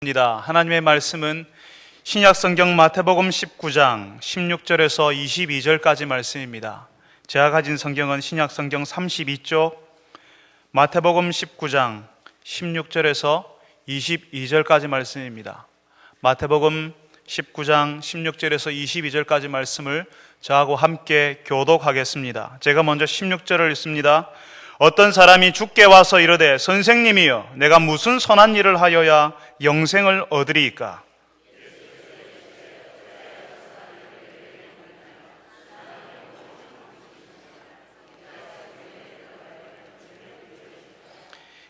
하나님의 말씀은 신약성경 마태복음 19장 16절에서 22절까지 말씀입니다. 제가 가진 성경은 신약성경 32쪽 마태복음 19장 16절에서 22절까지 말씀입니다. 마태복음 19장 16절에서 22절까지 말씀을 저하고 함께 교독하겠습니다. 제가 먼저 16절을 읽습니다. 어떤 사람이 주께 와서 이르되 선생님이여 내가 무슨 선한 일을 하여야 영생을 얻으리이까?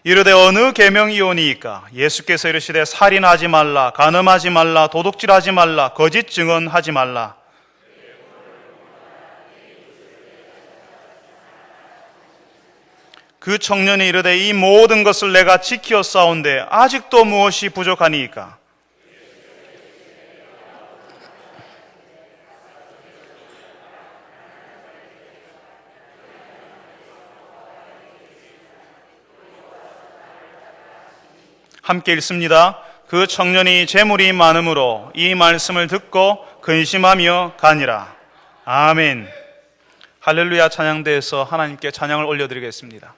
이르되 어느 계명이오니이까? 예수께서 이르시되 살인하지 말라, 간음하지 말라, 도둑질하지 말라, 거짓 증언하지 말라. 그 청년이 이르되 이 모든 것을 내가 지키었사온데 아직도 무엇이 부족하니이까? 함께 읽습니다. 그 청년이 재물이 많음으로 이 말씀을 듣고 근심하며 가니라. 아멘. 할렐루야. 찬양대에서 하나님께 찬양을 올려드리겠습니다.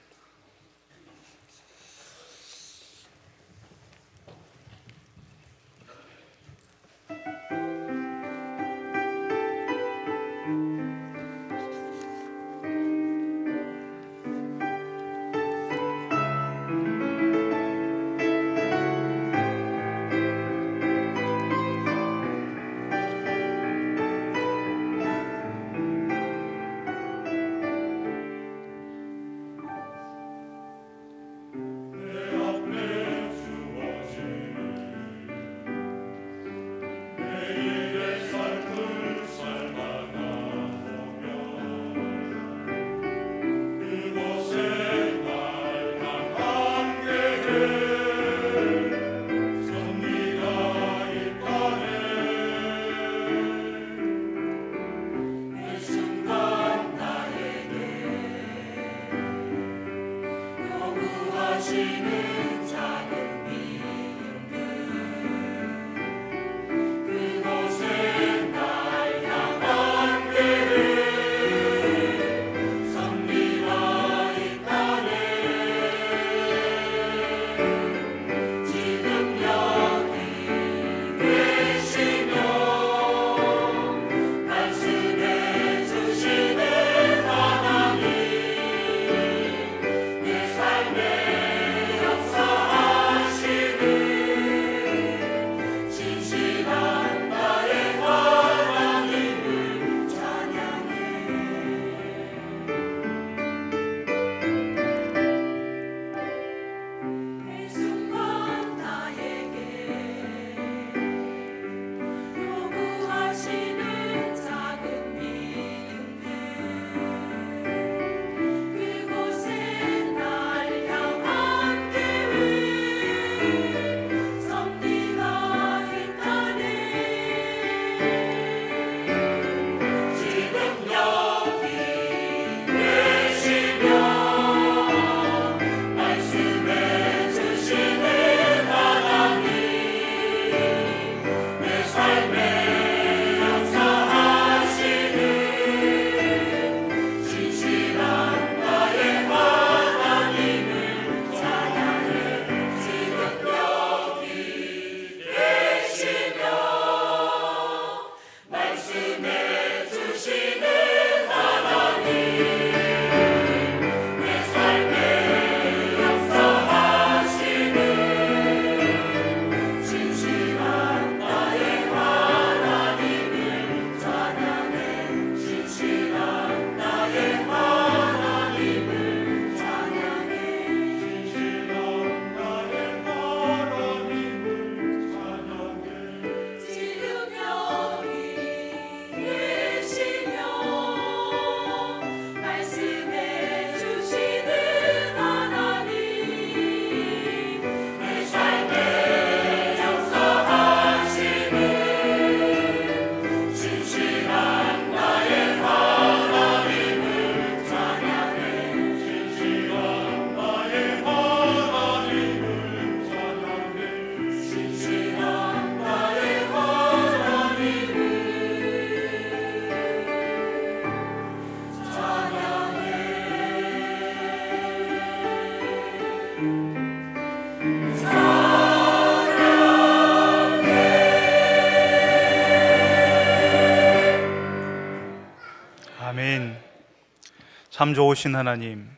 참 좋으신 하나님,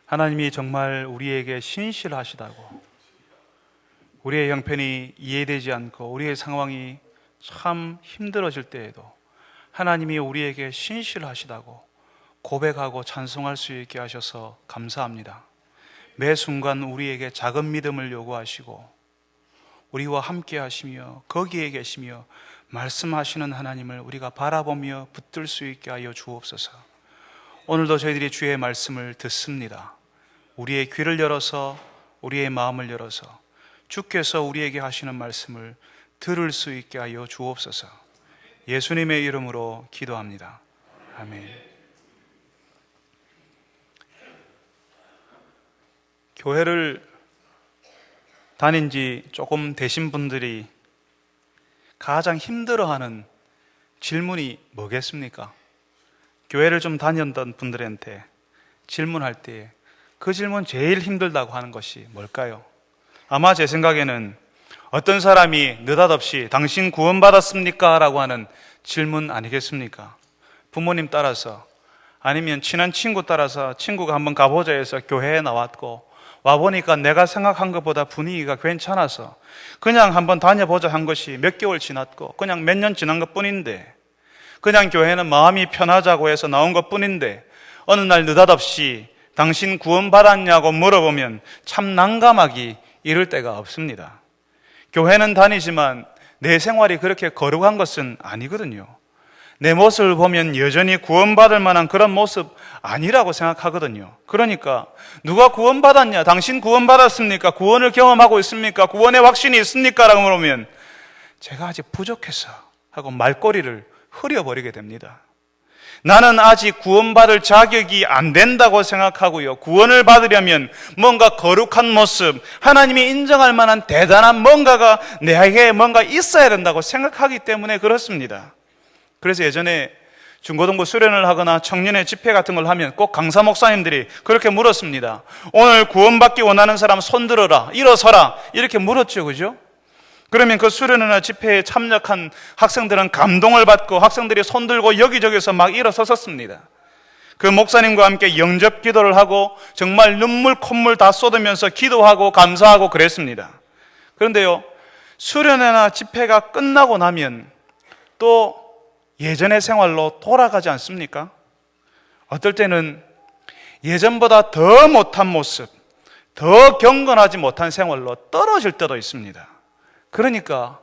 하나님이 정말 우리에게 신실하시다고, 우리의 형편이 이해되지 않고 우리의 상황이 참 힘들어질 때에도 하나님이 우리에게 신실하시다고 고백하고 찬송할 수 있게 하셔서 감사합니다. 매 순간 우리에게 작은 믿음을 요구하시고 우리와 함께 하시며 거기에 계시며 말씀하시는 하나님을 우리가 바라보며 붙들 수 있게 하여 주옵소서. 오늘도 저희들이 주의 말씀을 듣습니다. 우리의 귀를 열어서, 우리의 마음을 열어서 주께서 우리에게 하시는 말씀을 들을 수 있게 하여 주옵소서. 예수님의 이름으로 기도합니다. 아멘. 교회를 다닌 지 조금 되신 분들이 가장 힘들어하는 질문이 뭐겠습니까? 교회를 좀 다녔던 분들한테 질문할 때 그 질문 제일 힘들다고 하는 것이 뭘까요? 아마 제 생각에는 어떤 사람이 느닷없이 당신 구원받았습니까? 라고 하는 질문 아니겠습니까? 부모님 따라서, 아니면 친한 친구 따라서 친구가 한번 가보자 해서 교회에 나왔고 와보니까 내가 생각한 것보다 분위기가 괜찮아서 그냥 한번 다녀보자 한 것이 몇 개월 지났고 그냥 몇 년 지난 것 뿐인데, 그냥 교회는 마음이 편하자고 해서 나온 것 뿐인데 어느 날 느닷없이 당신 구원받았냐고 물어보면 참 난감하기 이를 때가 없습니다. 교회는 다니지만 내 생활이 그렇게 거룩한 것은 아니거든요. 내 모습을 보면 여전히 구원받을 만한 그런 모습 아니라고 생각하거든요. 그러니까 누가 구원받았냐? 당신 구원받았습니까? 구원을 경험하고 있습니까? 구원의 확신이 있습니까? 라고 물으면 제가 아직 부족해서 하고 말꼬리를 흐려버리게 됩니다. 나는 아직 구원받을 자격이 안 된다고 생각하고요. 구원을 받으려면 뭔가 거룩한 모습, 하나님이 인정할 만한 대단한 뭔가가 내게 뭔가 있어야 된다고 생각하기 때문에 그렇습니다. 그래서 예전에 중고등부 수련을 하거나 청년의 집회 같은 걸 하면 꼭 강사 목사님들이 그렇게 물었습니다. 오늘 구원받기 원하는 사람 손 들어라, 일어서라, 이렇게 물었죠, 그죠? 그러면 그 수련회나 집회에 참여한 학생들은 감동을 받고 학생들이 손 들고 여기저기서 막 일어섰습니다. 그 목사님과 함께 영접 기도를 하고 정말 눈물 콧물 다 쏟으면서 기도하고 감사하고 그랬습니다. 그런데요, 수련회나 집회가 끝나고 나면 또 예전의 생활로 돌아가지 않습니까? 어떨 때는 예전보다 더 못한 모습, 더 경건하지 못한 생활로 떨어질 때도 있습니다. 그러니까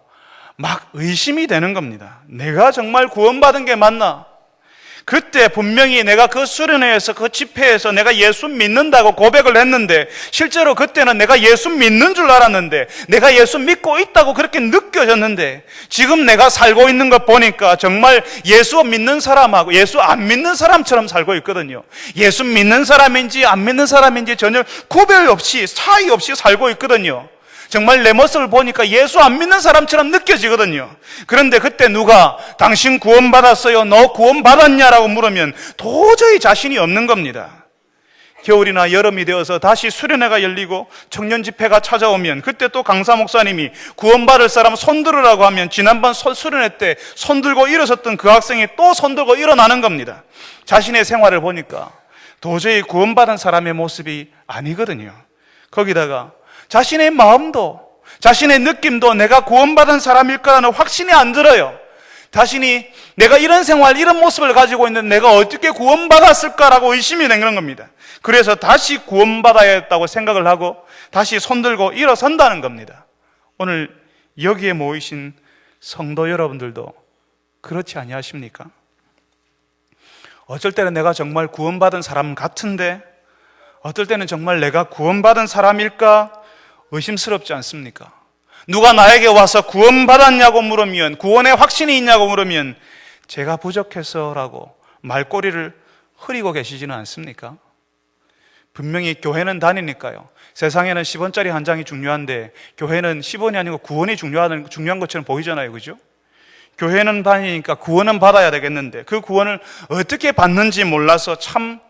막 의심이 되는 겁니다. 내가 정말 구원받은 게 맞나? 그때 분명히 내가 그 수련회에서 그 집회에서 내가 예수 믿는다고 고백을 했는데 실제로 그때는 내가 예수 믿는 줄 알았는데, 내가 예수 믿고 있다고 그렇게 느껴졌는데 지금 내가 살고 있는 것 보니까 정말 예수 믿는 사람하고 예수 안 믿는 사람처럼 살고 있거든요. 예수 믿는 사람인지 안 믿는 사람인지 전혀 구별 없이, 차이 없이 살고 있거든요. 정말 내 모습을 보니까 예수 안 믿는 사람처럼 느껴지거든요. 그런데 그때 누가 당신 구원받았어요? 너 구원받았냐라고 물으면 도저히 자신이 없는 겁니다. 겨울이나 여름이 되어서 다시 수련회가 열리고 청년 집회가 찾아오면 그때 또 강사 목사님이 구원받을 사람 손 들으라고 하면 지난번 수련회 때 손 들고 일어섰던 그 학생이 또 손 들고 일어나는 겁니다. 자신의 생활을 보니까 도저히 구원받은 사람의 모습이 아니거든요. 거기다가 자신의 마음도, 자신의 느낌도 내가 구원받은 사람일까라는 확신이 안 들어요. 자신이 내가 이런 생활, 이런 모습을 가지고 있는데 내가 어떻게 구원받았을까라고 의심이 되는 겁니다. 그래서 다시 구원받아야겠다고 생각을 하고 다시 손들고 일어선다는 겁니다. 오늘 여기에 모이신 성도 여러분들도 그렇지 아니하십니까? 어쩔 때는 내가 정말 구원받은 사람 같은데 어떨 때는 정말 내가 구원받은 사람일까 의심스럽지 않습니까? 누가 나에게 와서 구원받았냐고 물으면, 구원의 확신이 있냐고 물으면 제가 부족해서라고 말꼬리를 흐리고 계시지는 않습니까? 분명히 교회는 다니니까요. 세상에는 10원짜리 한 장이 중요한데 교회는 10원이 아니고 구원이 중요한 것처럼 보이잖아요, 그죠? 교회는 다니니까 구원은 받아야 되겠는데 그 구원을 어떻게 받는지 몰라서 참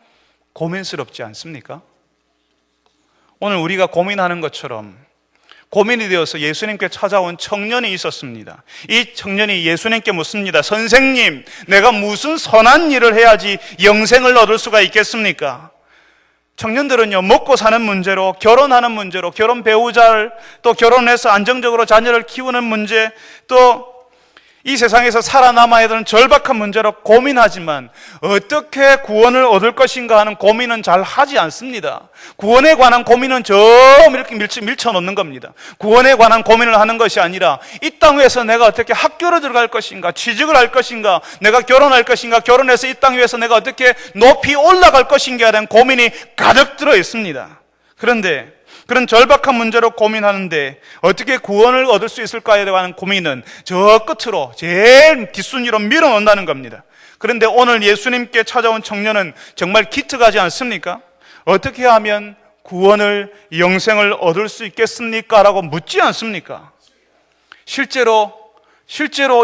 고민스럽지 않습니까? 오늘 우리가 고민하는 것처럼 고민이 되어서 예수님께 찾아온 청년이 있었습니다. 이 청년이 예수님께 묻습니다. 선생님, 내가 무슨 선한 일을 해야지 영생을 얻을 수가 있겠습니까? 청년들은요, 먹고 사는 문제로, 결혼하는 문제로, 결혼 배우자를 또 결혼해서 안정적으로 자녀를 키우는 문제, 또 이 세상에서 살아남아야 되는 절박한 문제로 고민하지만 어떻게 구원을 얻을 것인가 하는 고민은 잘 하지 않습니다. 구원에 관한 고민은 저 이렇게 밀쳐놓는 겁니다. 구원에 관한 고민을 하는 것이 아니라 이 땅 위에서 내가 어떻게 학교를 들어갈 것인가, 취직을 할 것인가, 내가 결혼할 것인가, 결혼해서 이 땅 위에서 내가 어떻게 높이 올라갈 것인가에 대한 고민이 가득 들어 있습니다. 그런데 그런 절박한 문제로 고민하는데 어떻게 구원을 얻을 수 있을까에 대한 고민은 저 끝으로 제일 뒷순위로 밀어놓는다는 겁니다. 그런데 오늘 예수님께 찾아온 청년은 정말 기특하지 않습니까? 어떻게 하면 구원을, 영생을 얻을 수 있겠습니까? 라고 묻지 않습니까? 실제로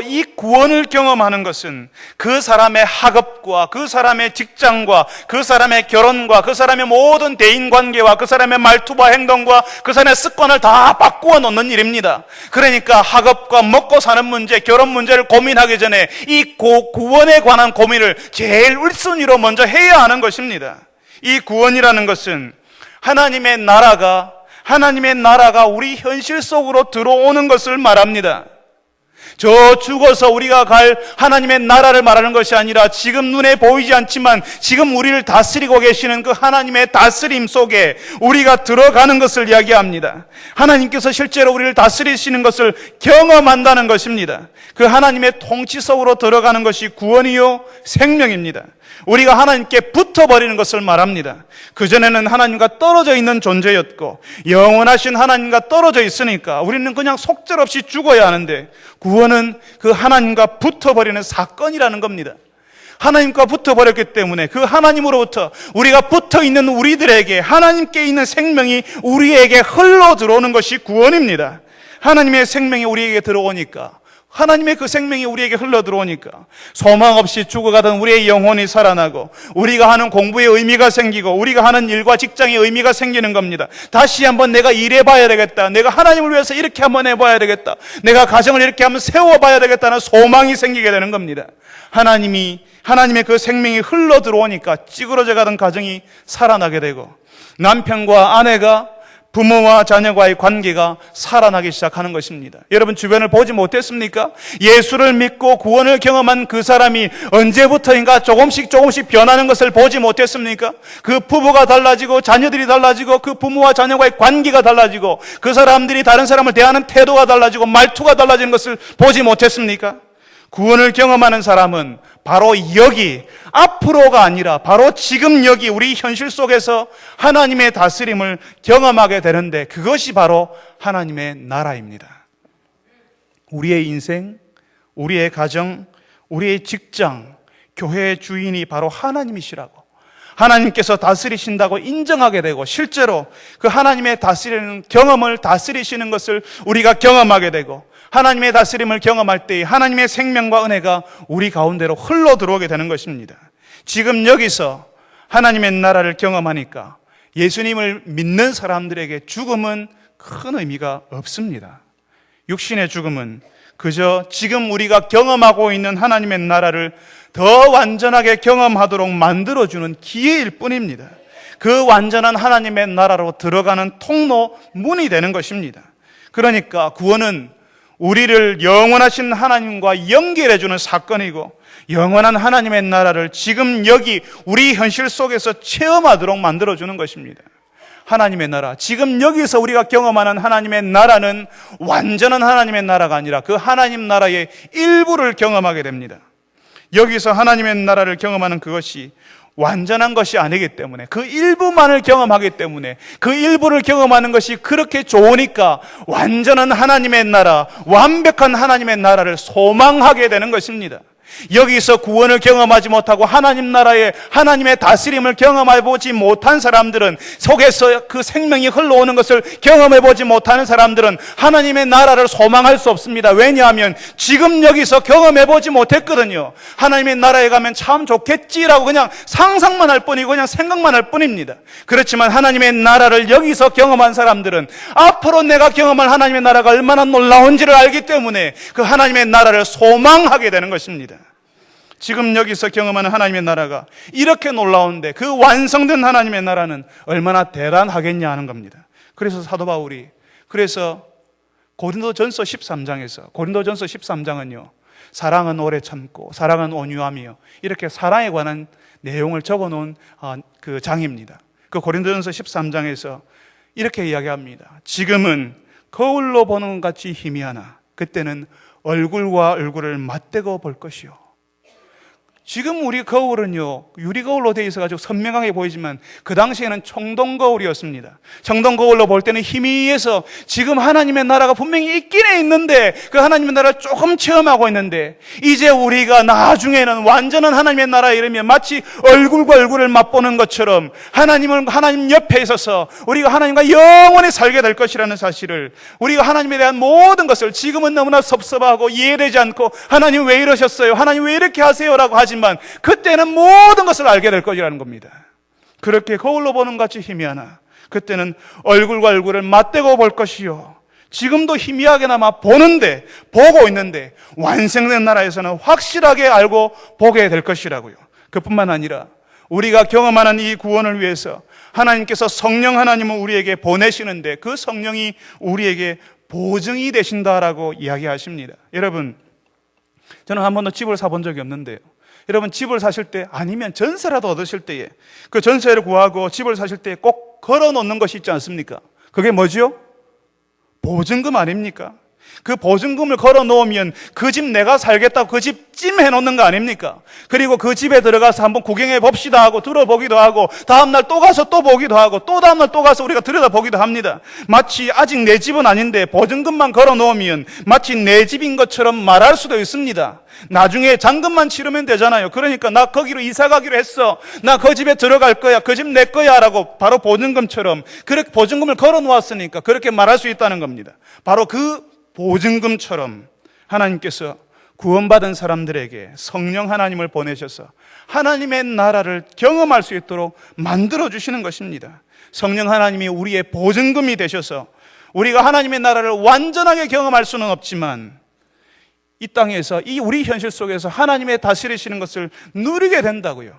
이 구원을 경험하는 것은 그 사람의 학업과 그 사람의 직장과 그 사람의 결혼과 그 사람의 모든 대인관계와 그 사람의 말투와 행동과 그 사람의 습관을 다 바꾸어 놓는 일입니다. 그러니까 학업과 먹고 사는 문제, 결혼 문제를 고민하기 전에 이 구원에 관한 고민을 제일 1순위로 먼저 해야 하는 것입니다. 이 구원이라는 것은 하나님의 나라가 우리 현실 속으로 들어오는 것을 말합니다. 저 죽어서 우리가 갈 하나님의 나라를 말하는 것이 아니라 지금 눈에 보이지 않지만 지금 우리를 다스리고 계시는 그 하나님의 다스림 속에 우리가 들어가는 것을 이야기합니다. 하나님께서 실제로 우리를 다스리시는 것을 경험한다는 것입니다. 그 하나님의 통치 속으로 들어가는 것이 구원이요 생명입니다. 우리가 하나님께 붙어버리는 것을 말합니다. 그전에는 하나님과 떨어져 있는 존재였고 영원하신 하나님과 떨어져 있으니까 우리는 그냥 속절없이 죽어야 하는데 구원은 그 하나님과 붙어버리는 사건이라는 겁니다. 하나님과 붙어버렸기 때문에 그 하나님으로부터 우리가 붙어있는 우리들에게 하나님께 있는 생명이 우리에게 흘러 들어오는 것이 구원입니다. 하나님의 생명이 우리에게 들어오니까, 하나님의 그 생명이 우리에게 흘러 들어오니까 소망 없이 죽어가던 우리의 영혼이 살아나고 우리가 하는 공부에 의미가 생기고 우리가 하는 일과 직장에 의미가 생기는 겁니다. 다시 한번 내가 일해봐야 되겠다, 내가 하나님을 위해서 이렇게 한번 해봐야 되겠다, 내가 가정을 이렇게 한번 세워봐야 되겠다는 소망이 생기게 되는 겁니다. 하나님의 그 생명이 흘러 들어오니까 찌그러져 가던 가정이 살아나게 되고 남편과 아내가, 부모와 자녀와의 관계가 살아나기 시작하는 것입니다. 여러분 주변을 보지 못했습니까? 예수를 믿고 구원을 경험한 그 사람이 언제부터인가 조금씩 변하는 것을 보지 못했습니까? 그 부부가 달라지고 자녀들이 달라지고 그 부모와 자녀와의 관계가 달라지고 그 사람들이 다른 사람을 대하는 태도가 달라지고 말투가 달라지는 것을 보지 못했습니까? 구원을 경험하는 사람은 바로 여기, 앞으로가 아니라 바로 지금 여기 우리 현실 속에서 하나님의 다스림을 경험하게 되는데 그것이 바로 하나님의 나라입니다. 우리의 인생, 우리의 가정, 우리의 직장, 교회의 주인이 바로 하나님이시라고, 하나님께서 다스리신다고 인정하게 되고 실제로 그 하나님의 다스리는 경험을, 다스리시는 것을 우리가 경험하게 되고 하나님의 다스림을 경험할 때 하나님의 생명과 은혜가 우리 가운데로 흘러 들어오게 되는 것입니다. 지금 여기서 하나님의 나라를 경험하니까 예수님을 믿는 사람들에게 죽음은 큰 의미가 없습니다. 육신의 죽음은 그저 지금 우리가 경험하고 있는 하나님의 나라를 더 완전하게 경험하도록 만들어주는 기회일 뿐입니다. 그 완전한 하나님의 나라로 들어가는 통로, 문이 되는 것입니다. 그러니까 구원은 우리를 영원하신 하나님과 연결해주는 사건이고 영원한 하나님의 나라를 지금 여기 우리 현실 속에서 체험하도록 만들어주는 것입니다. 하나님의 나라, 지금 여기서 우리가 경험하는 하나님의 나라는 완전한 하나님의 나라가 아니라 그 하나님 나라의 일부를 경험하게 됩니다. 여기서 하나님의 나라를 경험하는 그것이 완전한 것이 아니기 때문에, 그 일부만을 경험하기 때문에, 그 일부를 경험하는 것이 그렇게 좋으니까 완전한 하나님의 나라, 완벽한 하나님의 나라를 소망하게 되는 것입니다. 여기서 구원을 경험하지 못하고 하나님 나라의 하나님의 다스림을 경험해 보지 못한 사람들은, 속에서 그 생명이 흘러오는 것을 경험해 보지 못하는 사람들은 하나님의 나라를 소망할 수 없습니다. 왜냐하면 지금 여기서 경험해 보지 못했거든요. 하나님의 나라에 가면 참 좋겠지라고 그냥 상상만 할 뿐이고 그냥 생각만 할 뿐입니다. 그렇지만 하나님의 나라를 여기서 경험한 사람들은 앞으로 내가 경험할 하나님의 나라가 얼마나 놀라운지를 알기 때문에 그 하나님의 나라를 소망하게 되는 것입니다. 지금 여기서 경험하는 하나님의 나라가 이렇게 놀라운데 그 완성된 하나님의 나라는 얼마나 대단하겠냐 하는 겁니다. 그래서 사도 바울이 고린도전서 13장은요, 사랑은 오래 참고 사랑은 온유하며 이렇게 사랑에 관한 내용을 적어놓은 그 장입니다. 그 고린도전서 13장에서 이렇게 이야기합니다. 지금은 거울로 보는 것 같이 희미하나 그때는 얼굴과 얼굴을 맞대고 볼 것이요. 지금 우리 거울은요, 유리거울로 되어 있어가지고 선명하게 보이지만 그 당시에는 청동거울이었습니다. 청동거울로 볼 때는 희미해서 지금 하나님의 나라가 분명히 있긴 있는데 그 하나님의 나라를 조금 체험하고 있는데, 이제 우리가 나중에는 완전한 하나님의 나라에 이르면 마치 얼굴과 얼굴을 맛보는 것처럼 하나님 옆에 있어서 우리가 하나님과 영원히 살게 될 것이라는 사실을, 우리가 하나님에 대한 모든 것을 지금은 너무나 섭섭하고 이해되지 않고 하나님 왜 이러셨어요? 하나님 왜 이렇게 하세요? 라고 하지만 그때는 모든 것을 알게 될 것이라는 겁니다. 그렇게 거울로 보는 것 같이 희미하나 그때는 얼굴과 얼굴을 맞대고 볼 것이요. 지금도 희미하게나마 보고 있는데 완성된 나라에서는 확실하게 알고 보게 될 것이라고요. 그뿐만 아니라 우리가 경험하는 이 구원을 위해서 하나님께서 성령 하나님을 우리에게 보내시는데 그 성령이 우리에게 보증이 되신다라고 이야기하십니다. 여러분, 저는 한 번도 집을 사본 적이 없는데요, 여러분 집을 사실 때, 아니면 전세라도 얻으실 때에 그 전세를 구하고 집을 사실 때 꼭 걸어 놓는 것이 있지 않습니까? 그게 뭐죠? 보증금 아닙니까? 그 보증금을 걸어 놓으면 그 집 내가 살겠다고 그 집 찜해 놓는 거 아닙니까? 그리고 그 집에 들어가서 한번 구경해 봅시다 하고 들어보기도 하고 다음날 또 가서 또 보기도 하고 또 다음날 또 가서 우리가 들여다보기도 합니다. 마치 아직 내 집은 아닌데 보증금만 걸어 놓으면 마치 내 집인 것처럼 말할 수도 있습니다. 나중에 잔금만 치르면 되잖아요. 그러니까 나 거기로 이사 가기로 했어, 나 그 집에 들어갈 거야, 그 집 내 거야 라고 바로 보증금처럼 그렇게 보증금을 걸어 놓았으니까 그렇게 말할 수 있다는 겁니다. 바로 그 보증금처럼 하나님께서 구원받은 사람들에게 성령 하나님을 보내셔서 하나님의 나라를 경험할 수 있도록 만들어주시는 것입니다. 성령 하나님이 우리의 보증금이 되셔서 우리가 하나님의 나라를 완전하게 경험할 수는 없지만 이 땅에서, 이 우리 현실 속에서 하나님의 다스리시는 것을 누리게 된다고요.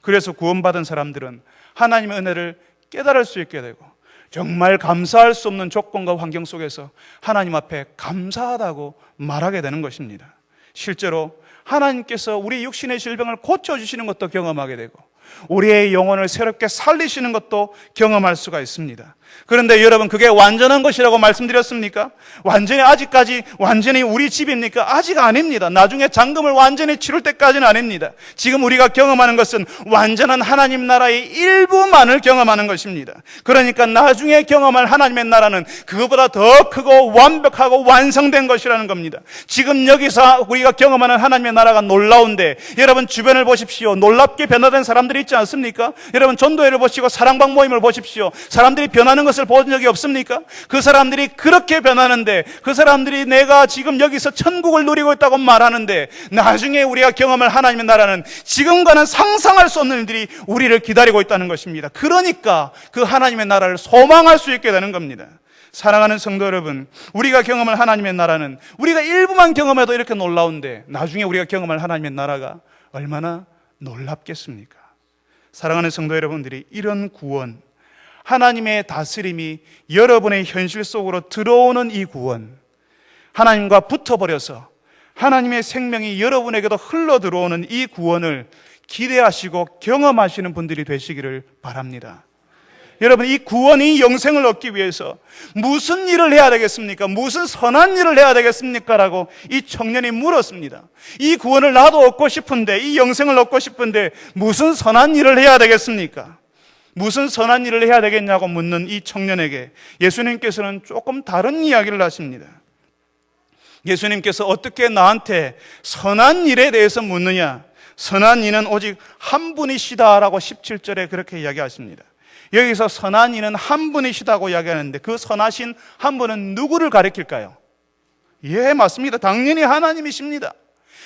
그래서 구원받은 사람들은 하나님의 은혜를 깨달을 수 있게 되고 정말 감사할 수 없는 조건과 환경 속에서 하나님 앞에 감사하다고 말하게 되는 것입니다. 실제로 하나님께서 우리 육신의 질병을 고쳐주시는 것도 경험하게 되고 우리의 영혼을 새롭게 살리시는 것도 경험할 수가 있습니다. 그런데 여러분, 그게 완전한 것이라고 말씀드렸습니까? 아직까지 완전히 우리 집입니까? 아직 아닙니다. 나중에 잔금을 완전히 치를 때까지는 아닙니다. 지금 우리가 경험하는 것은 완전한 하나님 나라의 일부만을 경험하는 것입니다. 그러니까 나중에 경험할 하나님의 나라는 그거보다 더 크고 완벽하고 완성된 것이라는 겁니다. 지금 여기서 우리가 경험하는 하나님의 나라가 놀라운데, 여러분 주변을 보십시오. 놀랍게 변화된 사람들이 있지 않습니까? 여러분 전도회를 보시고 사랑방 모임을 보십시오. 사람들이 변하는 것을 본 적이 없습니까? 그 사람들이 그렇게 변하는데, 그 사람들이 내가 지금 여기서 천국을 누리고 있다고 말하는데, 나중에 우리가 경험할 하나님의 나라는 지금과는 상상할 수 없는 일들이 우리를 기다리고 있다는 것입니다. 그러니까 그 하나님의 나라를 소망할 수 있게 되는 겁니다. 사랑하는 성도 여러분, 우리가 경험할 하나님의 나라는 우리가 일부만 경험해도 이렇게 놀라운데 나중에 우리가 경험할 하나님의 나라가 얼마나 놀랍겠습니까? 사랑하는 성도 여러분들이, 이런 구원, 하나님의 다스림이 여러분의 현실 속으로 들어오는 이 구원, 하나님과 붙어버려서 하나님의 생명이 여러분에게도 흘러 들어오는 이 구원을 기대하시고 경험하시는 분들이 되시기를 바랍니다. 여러분, 이 구원이 영생을 얻기 위해서 무슨 일을 해야 되겠습니까? 무슨 선한 일을 해야 되겠습니까? 라고 이 청년이 물었습니다. 이 구원을 나도 얻고 싶은데, 이 영생을 얻고 싶은데 무슨 선한 일을 해야 되겠습니까? 무슨 선한 일을 해야 되겠냐고 묻는 이 청년에게 예수님께서는 조금 다른 이야기를 하십니다. 예수님께서 어떻게 나한테 선한 일에 대해서 묻느냐? 선한 이는 오직 한 분이시다라고 17절에 그렇게 이야기하십니다. 여기서 선한 이는 한 분이시다고 이야기하는데 그 선하신 한 분은 누구를 가리킬까요? 예, 맞습니다. 당연히 하나님이십니다.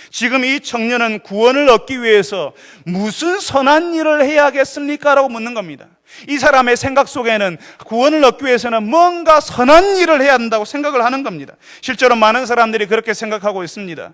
지금 이 청년은 구원을 얻기 위해서 무슨 선한 일을 해야겠습니까? 라고 묻는 겁니다. 이 사람의 생각 속에는 구원을 얻기 위해서는 뭔가 선한 일을 해야 한다고 생각을 하는 겁니다. 실제로 많은 사람들이 그렇게 생각하고 있습니다.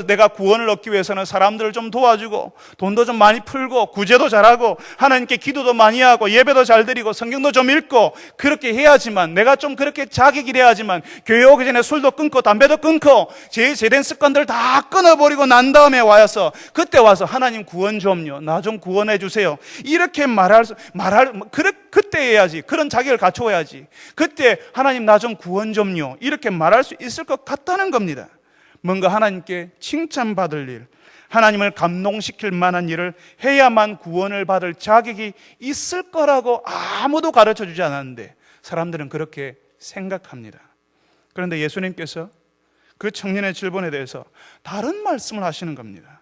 내가 구원을 얻기 위해서는 사람들을 좀 도와주고 돈도 좀 많이 풀고 구제도 잘하고 하나님께 기도도 많이 하고 예배도 잘 드리고 성경도 좀 읽고 그렇게 해야지만, 내가 좀 그렇게 자기 길해야지만, 교회 오기 전에 술도 끊고 담배도 끊고 제 제된 습관들 다 끊어버리고 난 다음에 와서 그때 와서 하나님 구원 좀요, 나 좀 구원해 주세요, 이렇게 그때 해야지. 그런 자격을 갖춰야지. 그때 하나님 나 좀 구원 좀요, 이렇게 말할 수 있을 것 같다는 겁니다. 뭔가 하나님께 칭찬받을 일, 하나님을 감동시킬 만한 일을 해야만 구원을 받을 자격이 있을 거라고 아무도 가르쳐 주지 않았는데 사람들은 그렇게 생각합니다. 그런데 예수님께서 그 청년의 질문에 대해서 다른 말씀을 하시는 겁니다.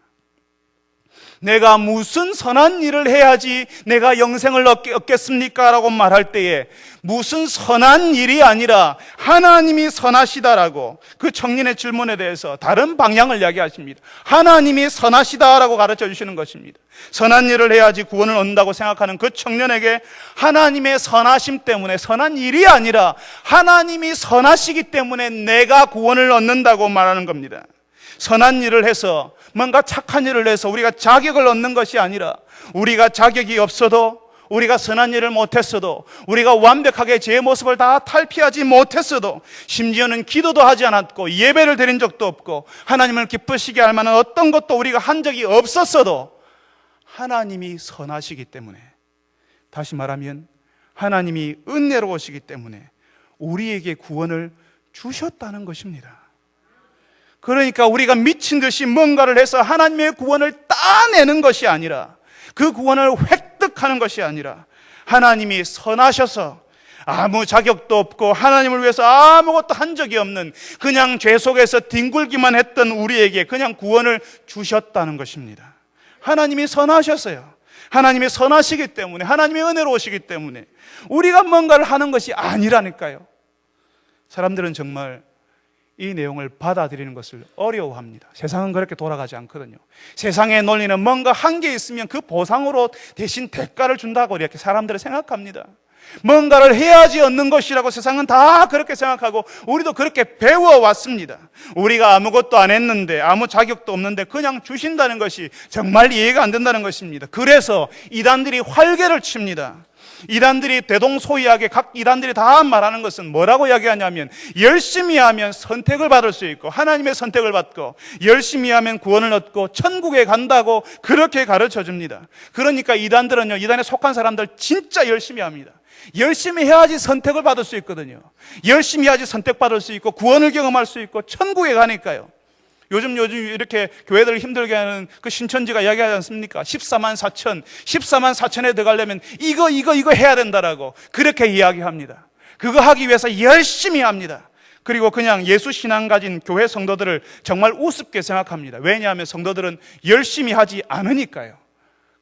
내가 무슨 선한 일을 해야지 내가 영생을 얻겠습니까? 라고 말할 때에 무슨 선한 일이 아니라 하나님이 선하시다라고 그 청년의 질문에 대해서 다른 방향을 이야기하십니다. 하나님이 선하시다라고 가르쳐 주시는 것입니다. 선한 일을 해야지 구원을 얻는다고 생각하는 그 청년에게 하나님의 선하심 때문에, 선한 일이 아니라 하나님이 선하시기 때문에 내가 구원을 얻는다고 말하는 겁니다. 선한 일을 해서, 뭔가 착한 일을 해서 우리가 자격을 얻는 것이 아니라, 우리가 자격이 없어도, 우리가 선한 일을 못했어도, 우리가 완벽하게 제 모습을 다 탈피하지 못했어도, 심지어는 기도도 하지 않았고 예배를 드린 적도 없고 하나님을 기쁘시게 할 만한 어떤 것도 우리가 한 적이 없었어도 하나님이 선하시기 때문에, 다시 말하면 하나님이 은혜로우시기 때문에 우리에게 구원을 주셨다는 것입니다. 그러니까 우리가 미친 듯이 뭔가를 해서 하나님의 구원을 따내는 것이 아니라, 그 구원을 획득하는 것이 아니라, 하나님이 선하셔서 아무 자격도 없고 하나님을 위해서 아무것도 한 적이 없는 그냥 죄 속에서 뒹굴기만 했던 우리에게 그냥 구원을 주셨다는 것입니다. 하나님이 선하셨어요. 하나님이 선하시기 때문에, 하나님이 은혜로우시기 때문에 우리가 뭔가를 하는 것이 아니라니까요. 사람들은 정말 이 내용을 받아들이는 것을 어려워합니다. 세상은 그렇게 돌아가지 않거든요. 세상의 논리는 뭔가 한 게 있으면 그 보상으로 대신 대가를 준다고 이렇게 사람들은 생각합니다. 뭔가를 해야지 얻는 것이라고 세상은 다 그렇게 생각하고 우리도 그렇게 배워왔습니다. 우리가 아무것도 안 했는데, 아무 자격도 없는데 그냥 주신다는 것이 정말 이해가 안 된다는 것입니다. 그래서 이단들이 활개를 칩니다. 이단들이 대동소이하게 각 이단들이 다 말하는 것은 뭐라고 이야기하냐면, 열심히 하면 선택을 받을 수 있고 하나님의 선택을 받고 열심히 하면 구원을 얻고 천국에 간다고 그렇게 가르쳐 줍니다. 그러니까 이단들은요, 이단에 속한 사람들 진짜 열심히 합니다. 열심히 해야지 선택을 받을 수 있거든요. 열심히 해야지 선택받을 수 있고 구원을 경험할 수 있고 천국에 가니까요. 요즘 이렇게 교회들을 힘들게 하는 그 신천지가 이야기하지 않습니까? 14만 4천에 들어가려면 이거 해야 된다라고 그렇게 이야기합니다. 그거 하기 위해서 열심히 합니다. 그리고 그냥 예수 신앙 가진 교회 성도들을 정말 우습게 생각합니다. 왜냐하면 성도들은 열심히 하지 않으니까요.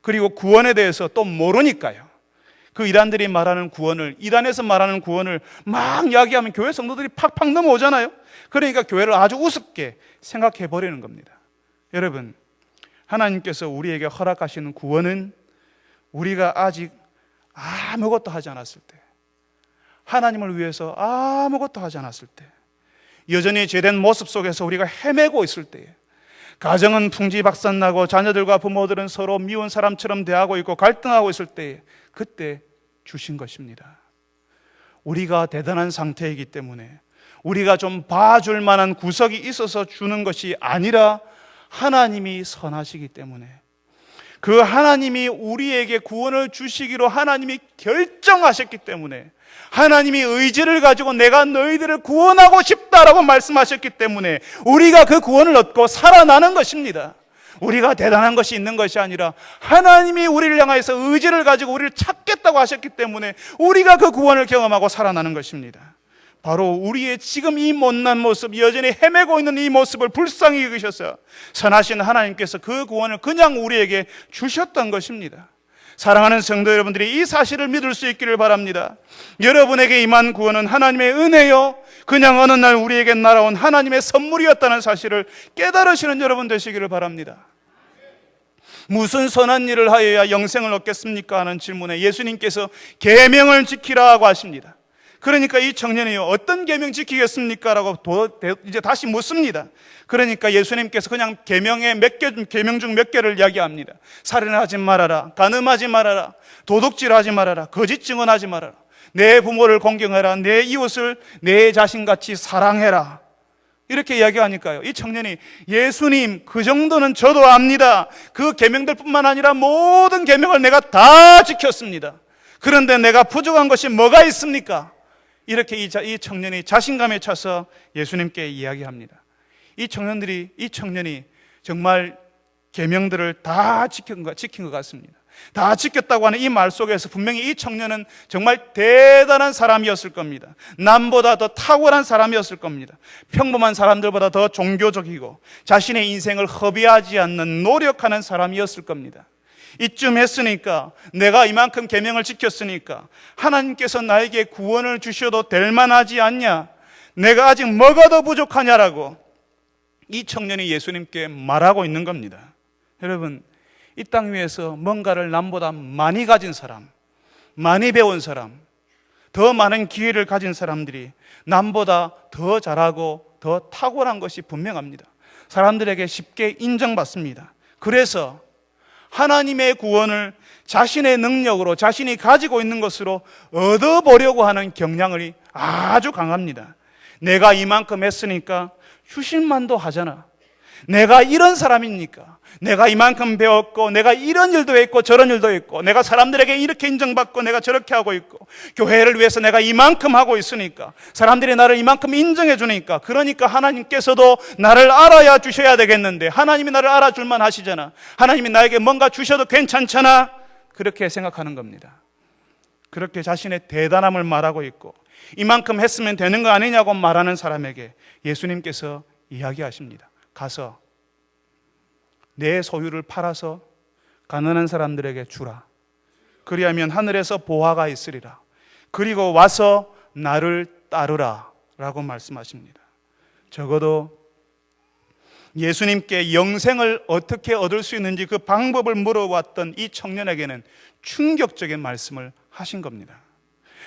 그리고 구원에 대해서 또 모르니까요. 그 이단들이 말하는 구원을, 이단에서 말하는 구원을 막 이야기하면 교회 성도들이 팍팍 넘어오잖아요. 그러니까 교회를 아주 우습게 생각해 버리는 겁니다. 여러분, 하나님께서 우리에게 허락하시는 구원은 우리가 아직 아무것도 하지 않았을 때, 하나님을 위해서 아무것도 하지 않았을 때, 여전히 죄된 모습 속에서 우리가 헤매고 있을 때에, 가정은 풍지박산나고 자녀들과 부모들은 서로 미운 사람처럼 대하고 있고 갈등하고 있을 때에, 그때 주신 것입니다. 우리가 대단한 상태이기 때문에, 우리가 좀 봐줄 만한 구석이 있어서 주는 것이 아니라 하나님이 선하시기 때문에, 그 하나님이 우리에게 구원을 주시기로 하나님이 결정하셨기 때문에, 하나님이 의지를 가지고 내가 너희들을 구원하고 싶다라고 말씀하셨기 때문에 우리가 그 구원을 얻고 살아나는 것입니다. 우리가 대단한 것이 있는 것이 아니라 하나님이 우리를 향해서 의지를 가지고 우리를 찾겠다고 하셨기 때문에 우리가 그 구원을 경험하고 살아나는 것입니다. 바로 우리의 지금 이 못난 모습, 여전히 헤매고 있는 이 모습을 불쌍히 여기셔서 선하신 하나님께서 그 구원을 그냥 우리에게 주셨던 것입니다. 사랑하는 성도 여러분들이 이 사실을 믿을 수 있기를 바랍니다. 여러분에게 임한 구원은 하나님의 은혜요, 그냥 어느 날 우리에게 날아온 하나님의 선물이었다는 사실을 깨달으시는 여러분 되시기를 바랍니다. 무슨 선한 일을 하여야 영생을 얻겠습니까? 하는 질문에 예수님께서 계명을 지키라고 하십니다. 그러니까 이 청년이요, 어떤 계명 지키겠습니까? 라고 이제 다시 묻습니다. 그러니까 예수님께서 그냥 계명 중 몇 개를 이야기합니다. 살인하지 말아라, 간음하지 말아라, 도둑질하지 말아라, 거짓 증언하지 말아라, 내 부모를 공경해라, 내 이웃을 내 자신같이 사랑해라. 이렇게 이야기하니까요, 이 청년이 예수님, 그 정도는 저도 압니다. 그 계명들 뿐만 아니라 모든 계명을 내가 다 지켰습니다. 그런데 내가 부족한 것이 뭐가 있습니까? 이렇게 이 청년이 자신감에 차서 예수님께 이야기합니다. 이 청년이 정말 계명들을 다 지킨 것 같습니다. 다 지켰다고 하는 이 말 속에서 분명히 이 청년은 정말 대단한 사람이었을 겁니다. 남보다 더 탁월한 사람이었을 겁니다. 평범한 사람들보다 더 종교적이고 자신의 인생을 허비하지 않는 노력하는 사람이었을 겁니다. 이쯤 했으니까, 내가 이만큼 계명을 지켰으니까 하나님께서 나에게 구원을 주셔도 될 만하지 않냐, 내가 아직 뭐가 더 부족하냐라고 이 청년이 예수님께 말하고 있는 겁니다. 여러분, 이 땅 위에서 뭔가를 남보다 많이 가진 사람, 많이 배운 사람, 더 많은 기회를 가진 사람들이 남보다 더 잘하고 더 탁월한 것이 분명합니다. 사람들에게 쉽게 인정받습니다. 그래서 하나님의 구원을 자신의 능력으로, 자신이 가지고 있는 것으로 얻어보려고 하는 경향이 아주 강합니다. 내가 이만큼 했으니까 휴식만도 하잖아. 내가 이런 사람이니까, 내가 이만큼 배웠고, 내가 이런 일도 했고 저런 일도 했고, 내가 사람들에게 이렇게 인정받고 내가 저렇게 하고 있고, 교회를 위해서 내가 이만큼 하고 있으니까, 사람들이 나를 이만큼 인정해 주니까, 그러니까 하나님께서도 나를 알아야 주셔야 되겠는데, 하나님이 나를 알아줄만 하시잖아, 하나님이 나에게 뭔가 주셔도 괜찮잖아, 그렇게 생각하는 겁니다. 그렇게 자신의 대단함을 말하고 있고 이만큼 했으면 되는 거 아니냐고 말하는 사람에게 예수님께서 이야기하십니다. 가서 내 소유를 팔아서 가난한 사람들에게 주라. 그리하면 하늘에서 보화가 있으리라. 그리고 와서 나를 따르라 라고 말씀하십니다. 적어도 예수님께 영생을 어떻게 얻을 수 있는지 그 방법을 물어왔던 이 청년에게는 충격적인 말씀을 하신 겁니다.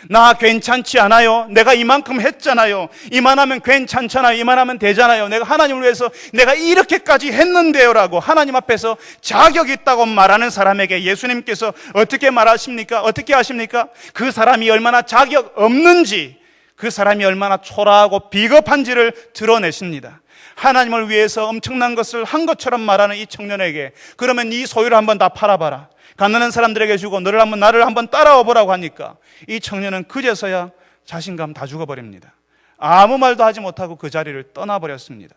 나 괜찮지 않아요? 내가 이만큼 했잖아요. 이만하면 괜찮잖아요. 이만하면 되잖아요. 내가 하나님을 위해서 내가 이렇게까지 했는데요 라고 하나님 앞에서 자격이 있다고 말하는 사람에게 예수님께서 어떻게 말하십니까? 어떻게 하십니까? 그 사람이 얼마나 자격 없는지, 그 사람이 얼마나 초라하고 비겁한지를 드러내십니다. 하나님을 위해서 엄청난 것을 한 것처럼 말하는 이 청년에게, 그러면 네 소유를 한번 다 팔아봐라, 가난한 사람들에게 주고 나를 한번 따라와 보라고 하니까 이 청년은 그제서야 자신감 다 죽어버립니다. 아무 말도 하지 못하고 그 자리를 떠나버렸습니다.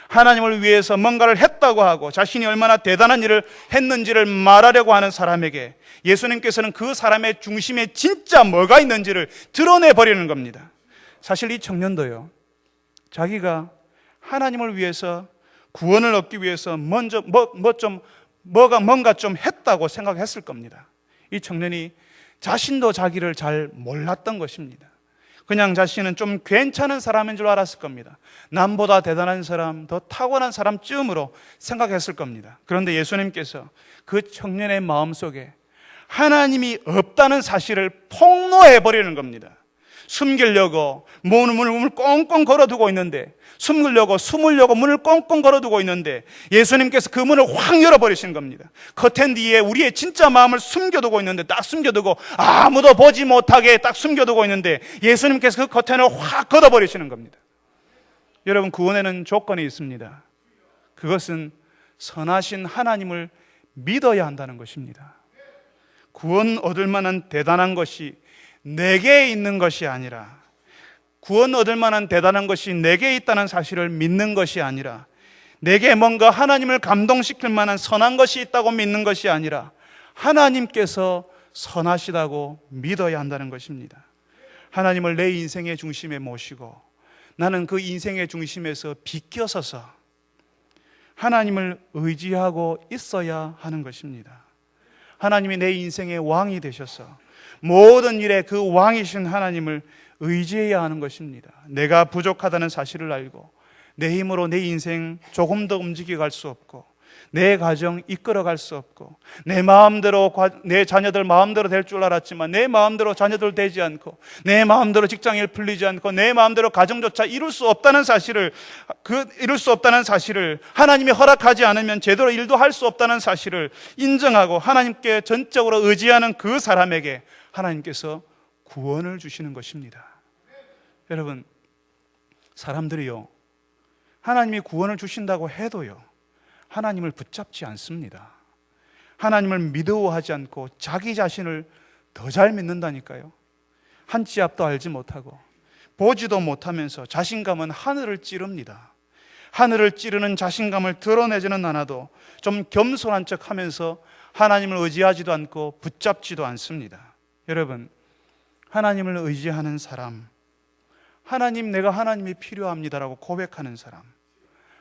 하나님을 위해서 뭔가를 했다고 하고 자신이 얼마나 대단한 일을 했는지를 말하려고 하는 사람에게 예수님께서는 그 사람의 중심에 진짜 뭐가 있는지를 드러내버리는 겁니다. 사실 이 청년도요, 자기가 하나님을 위해서 구원을 얻기 위해서 먼저 뭔가 좀 했다고 생각했을 겁니다. 이 청년이 자신도 자기를 잘 몰랐던 것입니다. 그냥 자신은 좀 괜찮은 사람인 줄 알았을 겁니다. 남보다 대단한 사람, 더 탁월한 사람쯤으로 생각했을 겁니다. 그런데 예수님께서 그 청년의 마음속에 하나님이 없다는 사실을 폭로해버리는 겁니다. 숨기려고 문을 꽁꽁 걸어두고 있는데, 숨으려고 문을 꽁꽁 걸어두고 있는데 예수님께서 그 문을 확 열어버리신 겁니다. 커튼 뒤에 우리의 진짜 마음을 숨겨두고 있는데, 딱 숨겨두고 아무도 보지 못하게 딱 숨겨두고 있는데 예수님께서 그 커튼을 확 걷어버리시는 겁니다. 여러분, 구원에는 조건이 있습니다. 그것은 선하신 하나님을 믿어야 한다는 것입니다. 구원 얻을 만한 대단한 것이 내게 있는 것이 아니라, 구원 얻을 만한 대단한 것이 내게 있다는 사실을 믿는 것이 아니라, 내게 뭔가 하나님을 감동시킬 만한 선한 것이 있다고 믿는 것이 아니라 하나님께서 선하시다고 믿어야 한다는 것입니다. 하나님을 내 인생의 중심에 모시고 나는 그 인생의 중심에서 비껴서서 하나님을 의지하고 있어야 하는 것입니다. 하나님이 내 인생의 왕이 되셔서 모든 일에 그 왕이신 하나님을 의지해야 하는 것입니다. 내가 부족하다는 사실을 알고 내 힘으로 내 인생 조금 더 움직여 갈 수 없고 내 가정 이끌어 갈 수 없고 내 마음대로 내 자녀들 마음대로 될 줄 알았지만 내 마음대로 자녀들 되지 않고 내 마음대로 직장일 풀리지 않고 내 마음대로 가정조차 이룰 수 없다는 사실을 하나님이 허락하지 않으면 제대로 일도 할 수 없다는 사실을 인정하고 하나님께 전적으로 의지하는 그 사람에게 하나님께서 구원을 주시는 것입니다. 여러분, 사람들이요, 하나님이 구원을 주신다고 해도요, 하나님을 붙잡지 않습니다. 하나님을 믿어하지 않고 자기 자신을 더 잘 믿는다니까요. 한 치 앞도 알지 못하고 보지도 못하면서 자신감은 하늘을 찌릅니다. 하늘을 찌르는 자신감을 드러내지는 않아도 좀 겸손한 척하면서 하나님을 의지하지도 않고 붙잡지도 않습니다. 여러분, 하나님을 의지하는 사람, 하나님, 내가 하나님이 필요합니다라고 고백하는 사람,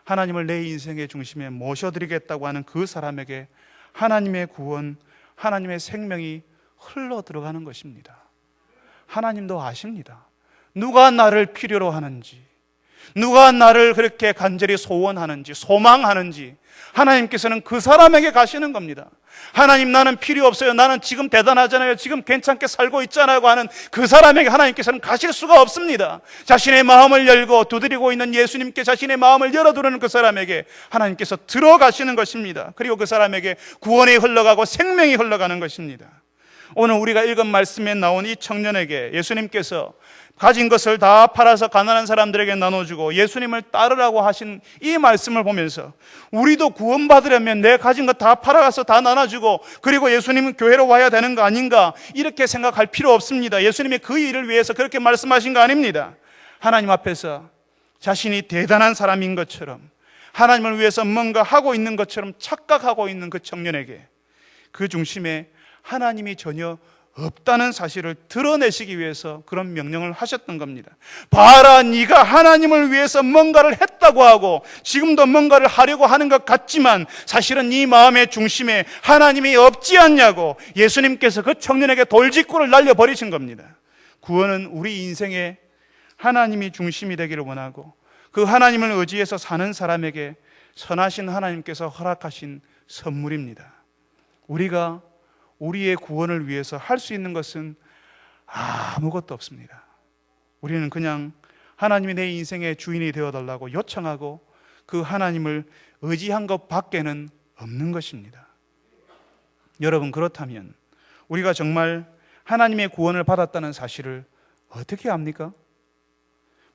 하나님을 내 인생의 중심에 모셔드리겠다고 하는 그 사람에게 하나님의 구원, 하나님의 생명이 흘러 들어가는 것입니다. 하나님도 아십니다. 누가 나를 필요로 하는지, 누가 나를 그렇게 간절히 소원하는지, 소망하는지 하나님께서는 그 사람에게 가시는 겁니다. 하나님, 나는 필요 없어요, 나는 지금 대단하잖아요, 지금 괜찮게 살고 있잖아요 하는 그 사람에게 하나님께서는 가실 수가 없습니다. 자신의 마음을 열고 두드리고 있는 예수님께 자신의 마음을 열어두는 그 사람에게 하나님께서 들어가시는 것입니다. 그리고 그 사람에게 구원이 흘러가고 생명이 흘러가는 것입니다. 오늘 우리가 읽은 말씀에 나온 이 청년에게 예수님께서 가진 것을 다 팔아서 가난한 사람들에게 나눠주고 예수님을 따르라고 하신 이 말씀을 보면서 우리도 구원받으려면 내 가진 것 다 팔아가서 다 나눠주고 그리고 예수님은 교회로 와야 되는 거 아닌가, 이렇게 생각할 필요 없습니다. 예수님이 그 일을 위해서 그렇게 말씀하신 거 아닙니다. 하나님 앞에서 자신이 대단한 사람인 것처럼, 하나님을 위해서 뭔가 하고 있는 것처럼 착각하고 있는 그 청년에게 그 중심에 하나님이 전혀 없다는 사실을 드러내시기 위해서 그런 명령을 하셨던 겁니다. 봐라, 네가 하나님을 위해서 뭔가를 했다고 하고 지금도 뭔가를 하려고 하는 것 같지만 사실은 네 마음의 중심에 하나님이 없지 않냐고 예수님께서 그 청년에게 돌직구를 날려버리신 겁니다. 구원은 우리 인생에 하나님이 중심이 되기를 원하고 그 하나님을 의지해서 사는 사람에게 선하신 하나님께서 허락하신 선물입니다. 우리가 우리의 구원을 위해서 할 수 있는 것은 아무것도 없습니다. 우리는 그냥 하나님이 내 인생의 주인이 되어달라고 요청하고 그 하나님을 의지한 것 밖에는 없는 것입니다. 여러분, 그렇다면 우리가 정말 하나님의 구원을 받았다는 사실을 어떻게 압니까?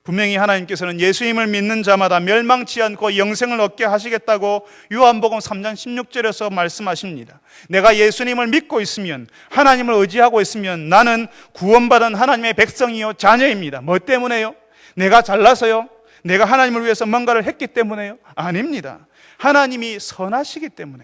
분명히 하나님께서는 예수님을 믿는 자마다 멸망치 않고 영생을 얻게 하시겠다고 요한복음 3장 16절에서 말씀하십니다. 내가 예수님을 믿고 있으면, 하나님을 의지하고 있으면 나는 구원받은 하나님의 백성이요 자녀입니다. 뭐 때문에요? 내가 잘나서요? 내가 하나님을 위해서 뭔가를 했기 때문에요? 아닙니다. 하나님이 선하시기 때문에,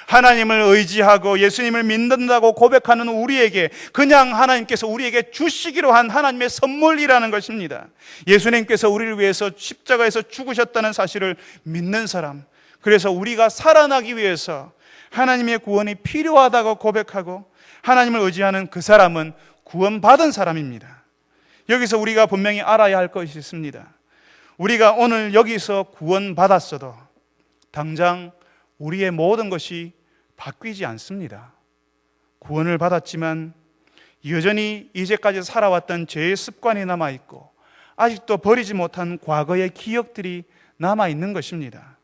하나님을 의지하고 예수님을 믿는다고 고백하는 우리에게 그냥 하나님께서 우리에게 주시기로 한 하나님의 선물이라는 것입니다. 예수님께서 우리를 위해서 십자가에서 죽으셨다는 사실을 믿는 사람, 그래서 우리가 살아나기 위해서 하나님의 구원이 필요하다고 고백하고 하나님을 의지하는 그 사람은 구원받은 사람입니다. 여기서 우리가 분명히 알아야 할 것이 있습니다. 우리가 오늘 여기서 구원받았어도 당장 우리의 모든 것이 바뀌지 않습니다. 구원을 받았지만 여전히 이제까지 살아왔던 죄의 습관이 남아있고 아직도 버리지 못한 과거의 기억들이 남아있는 것입니다.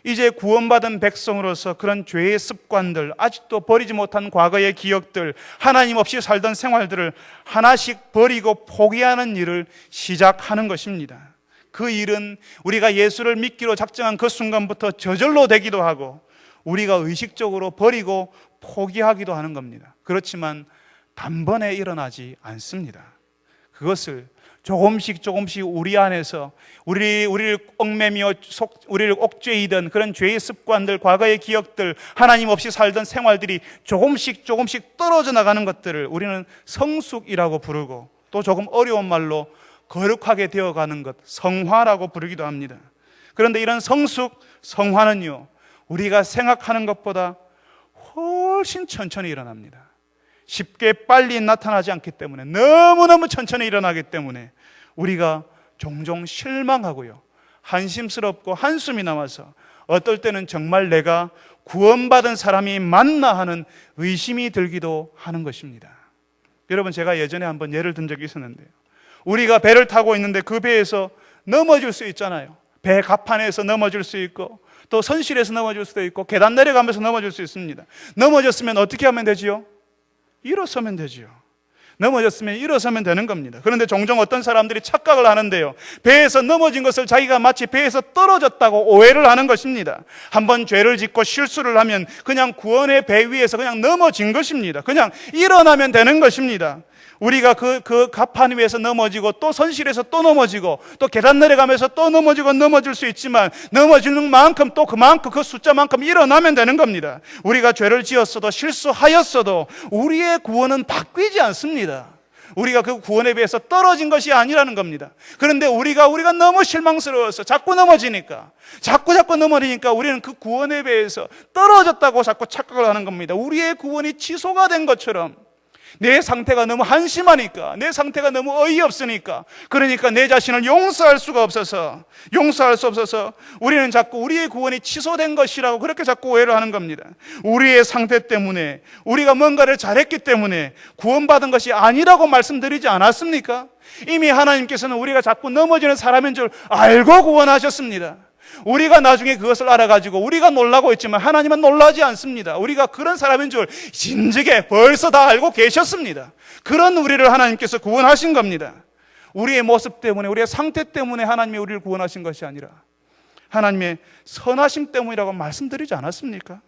이제 구원받은 백성으로서 그런 죄의 습관들, 아직도 버리지 못한 과거의 기억들, 하나님 없이 살던 생활들을 하나씩 버리고 포기하는 일을 시작하는 것입니다. 그 일은 우리가 예수를 믿기로 작정한 그 순간부터 저절로 되기도 하고 우리가 의식적으로 버리고 포기하기도 하는 겁니다. 그렇지만 단번에 일어나지 않습니다. 그것을 조금씩 우리 안에서 우리를 얽매며 우리를 옥죄이던 그런 죄의 습관들, 과거의 기억들, 하나님 없이 살던 생활들이 조금씩 떨어져 나가는 것들을 우리는 성숙이라고 부르고 또 조금 어려운 말로 거룩하게 되어가는 것, 성화라고 부르기도 합니다. 그런데 이런 성숙, 성화는요, 우리가 생각하는 것보다 훨씬 천천히 일어납니다. 쉽게 빨리 나타나지 않기 때문에, 너무너무 천천히 일어나기 때문에 우리가 종종 실망하고요, 한심스럽고 한숨이 나와서 어떨 때는 정말 내가 구원받은 사람이 맞나 하는 의심이 들기도 하는 것입니다. 여러분, 제가 예전에 한번 예를 든 적이 있었는데요, 우리가 배를 타고 있는데 그 배에서 넘어질 수 있잖아요. 배 갑판에서 넘어질 수 있고, 또 선실에서 넘어질 수도 있고, 계단 내려가면서 넘어질 수 있습니다. 넘어졌으면 어떻게 하면 되지요? 일어서면 되지요. 넘어졌으면 일어서면 되는 겁니다. 그런데 종종 어떤 사람들이 착각을 하는데요, 배에서 넘어진 것을 자기가 마치 배에서 떨어졌다고 오해를 하는 것입니다. 한번 죄를 짓고 실수를 하면 그냥 구원의 배 위에서 그냥 넘어진 것입니다. 그냥 일어나면 되는 것입니다. 우리가 그 갑판 위에서 넘어지고, 또 선실에서 또 넘어지고, 또 계단 내려가면서 또 넘어지고 넘어질 수 있지만, 넘어지는 만큼 또 그만큼 그 숫자만큼 일어나면 되는 겁니다. 우리가 죄를 지었어도 실수하였어도 우리의 구원은 바뀌지 않습니다. 우리가 그 구원에 비해서 떨어진 것이 아니라는 겁니다. 그런데 우리가 너무 실망스러워서 자꾸 넘어지니까, 자꾸 넘어지니까 우리는 그 구원에 비해서 떨어졌다고 자꾸 착각을 하는 겁니다. 우리의 구원이 취소가 된 것처럼, 내 상태가 너무 한심하니까, 내 상태가 너무 어이없으니까, 그러니까 내 자신을 용서할 수 없어서 우리는 자꾸 우리의 구원이 취소된 것이라고 그렇게 자꾸 오해를 하는 겁니다. 우리의 상태 때문에, 우리가 뭔가를 잘했기 때문에 구원받은 것이 아니라고 말씀드리지 않았습니까? 이미 하나님께서는 우리가 자꾸 넘어지는 사람인 줄 알고 구원하셨습니다. 우리가 나중에 그것을 알아가지고 우리가 놀라고 있지만 하나님은 놀라지 않습니다. 우리가 그런 사람인 줄 진즉에 벌써 다 알고 계셨습니다. 그런 우리를 하나님께서 구원하신 겁니다. 우리의 모습 때문에, 우리의 상태 때문에 하나님이 우리를 구원하신 것이 아니라 하나님의 선하심 때문이라고 말씀드리지 않았습니까?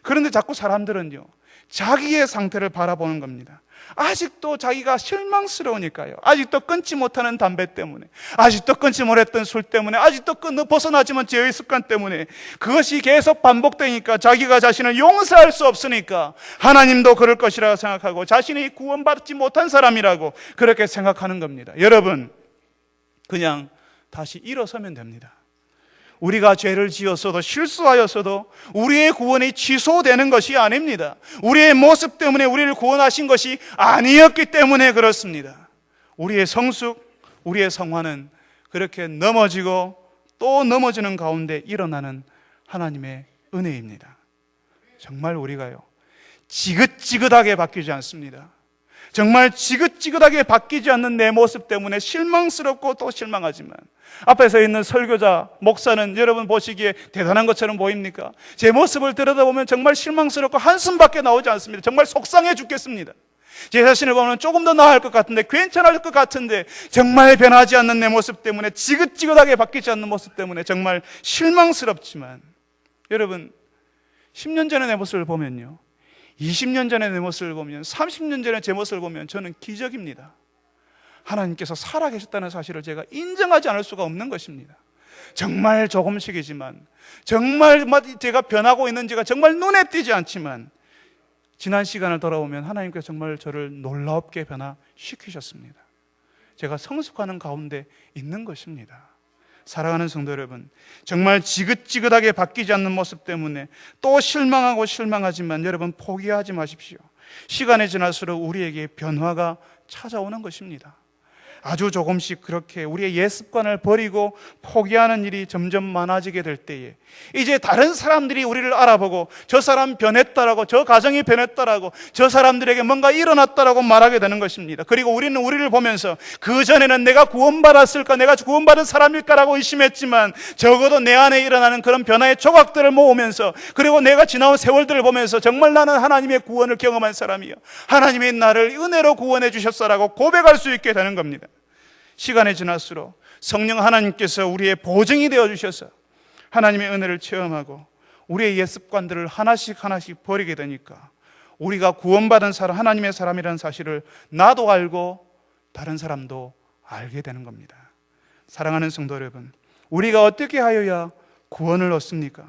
그런데 자꾸 사람들은요, 자기의 상태를 바라보는 겁니다. 아직도 자기가 실망스러우니까요, 아직도 끊지 못하는 담배 때문에, 아직도 끊지 못했던 술 때문에, 아직도 벗어나지만 죄의 습관 때문에 그것이 계속 반복되니까 자기가 자신을 용서할 수 없으니까 하나님도 그럴 것이라고 생각하고 자신이 구원받지 못한 사람이라고 그렇게 생각하는 겁니다. 여러분, 그냥 다시 일어서면 됩니다. 우리가 죄를 지었어도 실수하였어도 우리의 구원이 취소되는 것이 아닙니다. 우리의 모습 때문에 우리를 구원하신 것이 아니었기 때문에 그렇습니다. 우리의 성숙, 우리의 성화는 그렇게 넘어지고 또 넘어지는 가운데 일어나는 하나님의 은혜입니다. 정말 우리가요, 지긋지긋하게 바뀌지 않습니다. 정말 지긋지긋하게 바뀌지 않는 내 모습 때문에 실망스럽고 또 실망하지만, 앞에 서 있는 설교자, 목사는 여러분 보시기에 대단한 것처럼 보입니까? 제 모습을 들여다보면 정말 실망스럽고 한숨밖에 나오지 않습니다. 정말 속상해 죽겠습니다. 제 자신을 보면 조금 더 나을 것 같은데, 괜찮을 것 같은데, 정말 변하지 않는 내 모습 때문에, 지긋지긋하게 바뀌지 않는 모습 때문에 정말 실망스럽지만, 여러분, 10년 전의 내 모습을 보면요, 20년 전의 내 모습을 보면, 30년 전의 제 모습을 보면 저는 기적입니다. 하나님께서 살아계셨다는 사실을 제가 인정하지 않을 수가 없는 것입니다. 정말 조금씩이지만, 정말 제가 변하고 있는지가 정말 눈에 띄지 않지만, 지난 시간을 돌아보면 하나님께서 정말 저를 놀랍게 변화시키셨습니다. 제가 성숙하는 가운데 있는 것입니다. 사랑하는 성도 여러분, 정말 지긋지긋하게 바뀌지 않는 모습 때문에 또 실망하지만 여러분, 포기하지 마십시오. 시간이 지날수록 우리에게 변화가 찾아오는 것입니다. 아주 조금씩 그렇게 우리의 옛 습관을 버리고 포기하는 일이 점점 많아지게 될 때에 이제 다른 사람들이 우리를 알아보고 저 사람 변했다라고, 저 가정이 변했다라고, 저 사람들에게 뭔가 일어났다라고 말하게 되는 것입니다. 그리고 우리는 우리를 보면서 그전에는 내가 구원받았을까, 내가 구원받은 사람일까라고 의심했지만 적어도 내 안에 일어나는 그런 변화의 조각들을 모으면서, 그리고 내가 지나온 세월들을 보면서 정말 나는 하나님의 구원을 경험한 사람이요, 하나님의 나를 은혜로 구원해 주셨어라고 고백할 수 있게 되는 겁니다. 시간이 지날수록 성령 하나님께서 우리의 보증이 되어주셔서 하나님의 은혜를 체험하고 우리의 옛 습관들을 하나씩 버리게 되니까 우리가 구원받은 사람, 하나님의 사람이라는 사실을 나도 알고 다른 사람도 알게 되는 겁니다. 사랑하는 성도 여러분, 우리가 어떻게 하여야 구원을 얻습니까?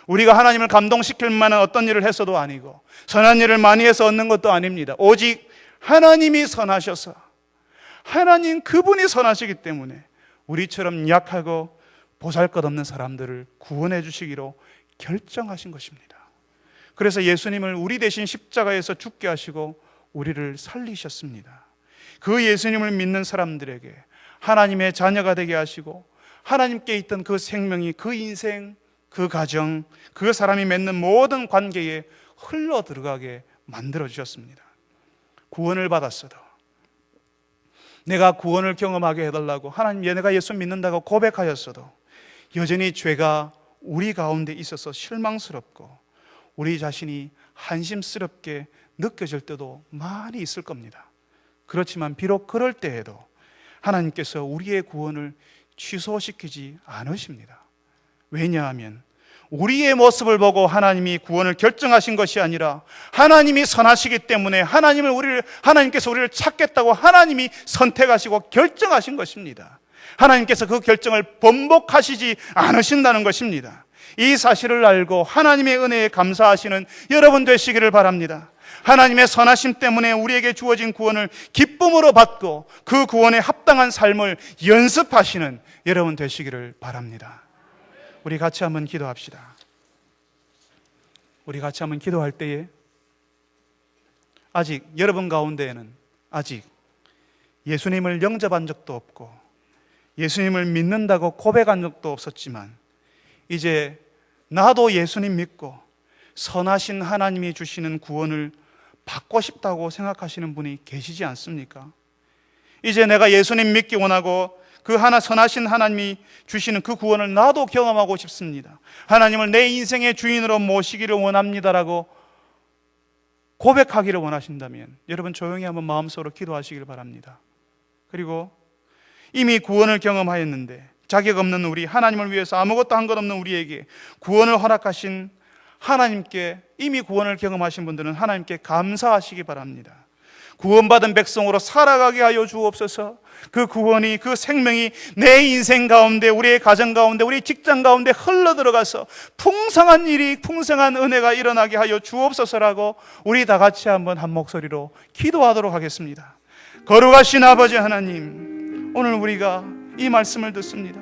우리가 하나님을 감동시킬 만한 어떤 일을 했어도 아니고 선한 일을 많이 해서 얻는 것도 아닙니다. 오직 하나님이 선하셔서 하나님 그분이 선하시기 때문에 우리처럼 약하고 보잘것없는 사람들을 구원해 주시기로 결정하신 것입니다. 그래서 예수님을 우리 대신 십자가에서 죽게 하시고 우리를 살리셨습니다. 그 예수님을 믿는 사람들에게 하나님의 자녀가 되게 하시고 하나님께 있던 그 생명이 그 인생, 그 가정, 그 사람이 맺는 모든 관계에 흘러 들어가게 만들어 주셨습니다. 구원을 받았어도, 내가 구원을 경험하게 해달라고 하나님 내가 예수 믿는다고 고백하였어도 여전히 죄가 우리 가운데 있어서 실망스럽고 우리 자신이 한심스럽게 느껴질 때도 많이 있을 겁니다. 그렇지만 비록 그럴 때에도 하나님께서 우리의 구원을 취소시키지 않으십니다. 왜냐하면 우리의 모습을 보고 하나님이 구원을 결정하신 것이 아니라 하나님이 선하시기 때문에 하나님께서 우리를 찾겠다고 하나님이 선택하시고 결정하신 것입니다. 하나님께서 그 결정을 번복하시지 않으신다는 것입니다. 이 사실을 알고 하나님의 은혜에 감사하시는 여러분 되시기를 바랍니다. 하나님의 선하심 때문에 우리에게 주어진 구원을 기쁨으로 받고 그 구원에 합당한 삶을 연습하시는 여러분 되시기를 바랍니다. 우리 같이 한번 기도합시다. 우리 같이 한번 기도할 때에 아직 여러분 가운데에는 아직 예수님을 영접한 적도 없고 예수님을 믿는다고 고백한 적도 없었지만 이제 나도 예수님 믿고 선하신 하나님이 주시는 구원을 받고 싶다고 생각하시는 분이 계시지 않습니까? 이제 내가 예수님 믿기 원하고 그 선하신 하나님이 주시는 그 구원을 나도 경험하고 싶습니다. 하나님을 내 인생의 주인으로 모시기를 원합니다라고 고백하기를 원하신다면 여러분 조용히 한번 마음속으로 기도하시길 바랍니다. 그리고 이미 구원을 경험하였는데 자격 없는 우리, 하나님을 위해서 아무것도 한 것 없는 우리에게 구원을 허락하신 하나님께, 이미 구원을 경험하신 분들은 하나님께 감사하시기 바랍니다. 구원받은 백성으로 살아가게 하여 주옵소서. 그 구원이, 그 생명이 내 인생 가운데, 우리의 가정 가운데, 우리 직장 가운데 흘러들어가서 풍성한 일이, 풍성한 은혜가 일어나게 하여 주옵소서라고 우리 다 같이 한번 한 목소리로 기도하도록 하겠습니다. 거룩하신 아버지 하나님, 오늘 우리가 이 말씀을 듣습니다.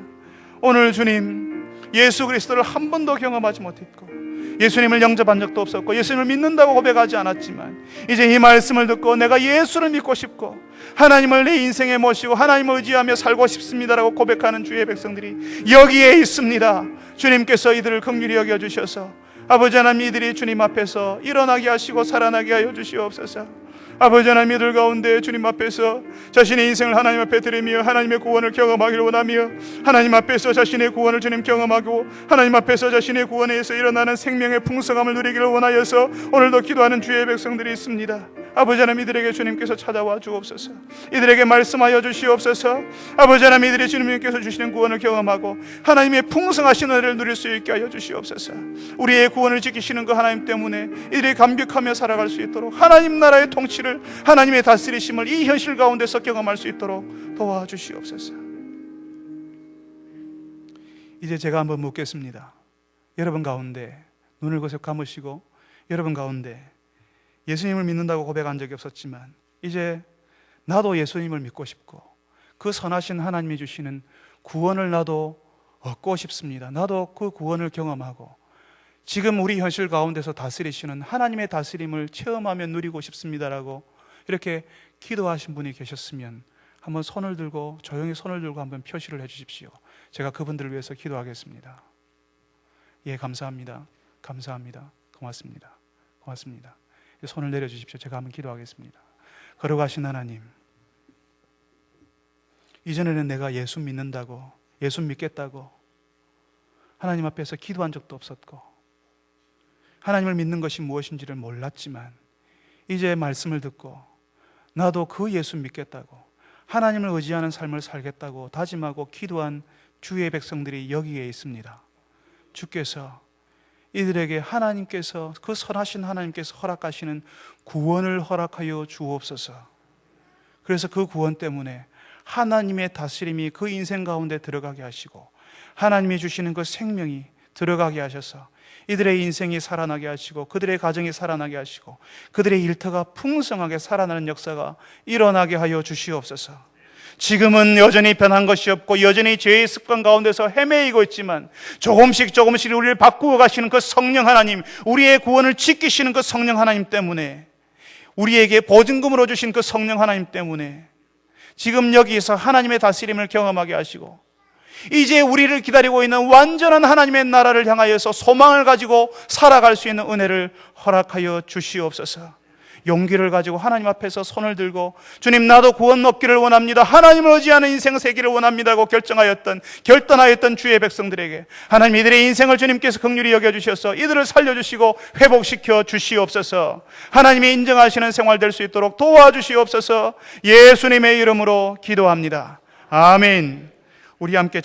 오늘 주님, 예수 그리스도를 한 번도 경험하지 못했고 예수님을 영접한 적도 없었고 예수님을 믿는다고 고백하지 않았지만 이제 이 말씀을 듣고 내가 예수를 믿고 싶고 하나님을 내 인생에 모시고 하나님을 의지하며 살고 싶습니다라고 고백하는 주의 백성들이 여기에 있습니다. 주님께서 이들을 긍휼히 여겨주셔서 아버지 하나님, 이들이 주님 앞에서 일어나게 하시고 살아나게 하여 주시옵소서. 아버지 하나님, 이들 가운데 주님 앞에서 자신의 인생을 하나님 앞에 드리며 하나님의 구원을 경험하기를 원하며 하나님 앞에서 자신의 구원을 주님 경험하고 하나님 앞에서 자신의 구원에서 일어나는 생명의 풍성함을 누리기를 원하여서 오늘도 기도하는 주의 백성들이 있습니다. 아버지 하나님, 이들에게 주님께서 찾아와 주옵소서. 이들에게 말씀하여 주시옵소서. 아버지 하나님, 이들이 주님께서 주시는 구원을 경험하고 하나님의 풍성하신 은혜를 누릴 수 있게 하여 주시옵소서. 우리의 구원을 지키시는 그 하나님 때문에 이들이 감격하며 살아갈 수 있도록 하나님 나라의 통치를, 하나님의 다스리심을 이 현실 가운데서 경험할 수 있도록 도와주시옵소서. 이제 제가 한번 묻겠습니다. 여러분 가운데 눈을 거슬 감으시고 여러분 가운데 예수님을 믿는다고 고백한 적이 없었지만 이제 나도 예수님을 믿고 싶고 그 선하신 하나님이 주시는 구원을 나도 얻고 싶습니다. 나도 그 구원을 경험하고 지금 우리 현실 가운데서 다스리시는 하나님의 다스림을 체험하며 누리고 싶습니다라고 이렇게 기도하신 분이 계셨으면 한번 손을 들고, 조용히 손을 들고 한번 표시를 해 주십시오. 제가 그분들을 위해서 기도하겠습니다. 예, 감사합니다. 감사합니다. 고맙습니다. 고맙습니다. 손을 내려주십시오. 제가 한번 기도하겠습니다. 거룩하신 하나님, 이전에는 내가 예수 믿는다고, 예수 믿겠다고 하나님 앞에서 기도한 적도 없었고 하나님을 믿는 것이 무엇인지를 몰랐지만 이제 말씀을 듣고 나도 그 예수 믿겠다고 하나님을 의지하는 삶을 살겠다고 다짐하고 기도한 주의 백성들이 여기에 있습니다. 주께서 이들에게 하나님께서, 그 선하신 하나님께서 허락하시는 구원을 허락하여 주옵소서. 그래서 그 구원 때문에 하나님의 다스림이 그 인생 가운데 들어가게 하시고 하나님이 주시는 그 생명이 들어가게 하셔서 이들의 인생이 살아나게 하시고 그들의 가정이 살아나게 하시고 그들의 일터가 풍성하게 살아나는 역사가 일어나게 하여 주시옵소서. 지금은 여전히 변한 것이 없고 여전히 죄의 습관 가운데서 헤매이고 있지만 조금씩 우리를 바꾸어 가시는 그 성령 하나님, 우리의 구원을 지키시는 그 성령 하나님 때문에, 우리에게 보증금으로 주신 그 성령 하나님 때문에 지금 여기서 하나님의 다스림을 경험하게 하시고 이제 우리를 기다리고 있는 완전한 하나님의 나라를 향하여서 소망을 가지고 살아갈 수 있는 은혜를 허락하여 주시옵소서. 용기를 가지고 하나님 앞에서 손을 들고 주님, 나도 구원 얻기를 원합니다, 하나님을 의지하는 인생 살기를 원합니다고 결단하였던 주의 백성들에게 하나님, 이들의 인생을 주님께서 긍휼히 여겨주셔서 이들을 살려주시고 회복시켜 주시옵소서. 하나님이 인정하시는 생활 될 수 있도록 도와주시옵소서. 예수님의 이름으로 기도합니다. 아멘. 우리 함께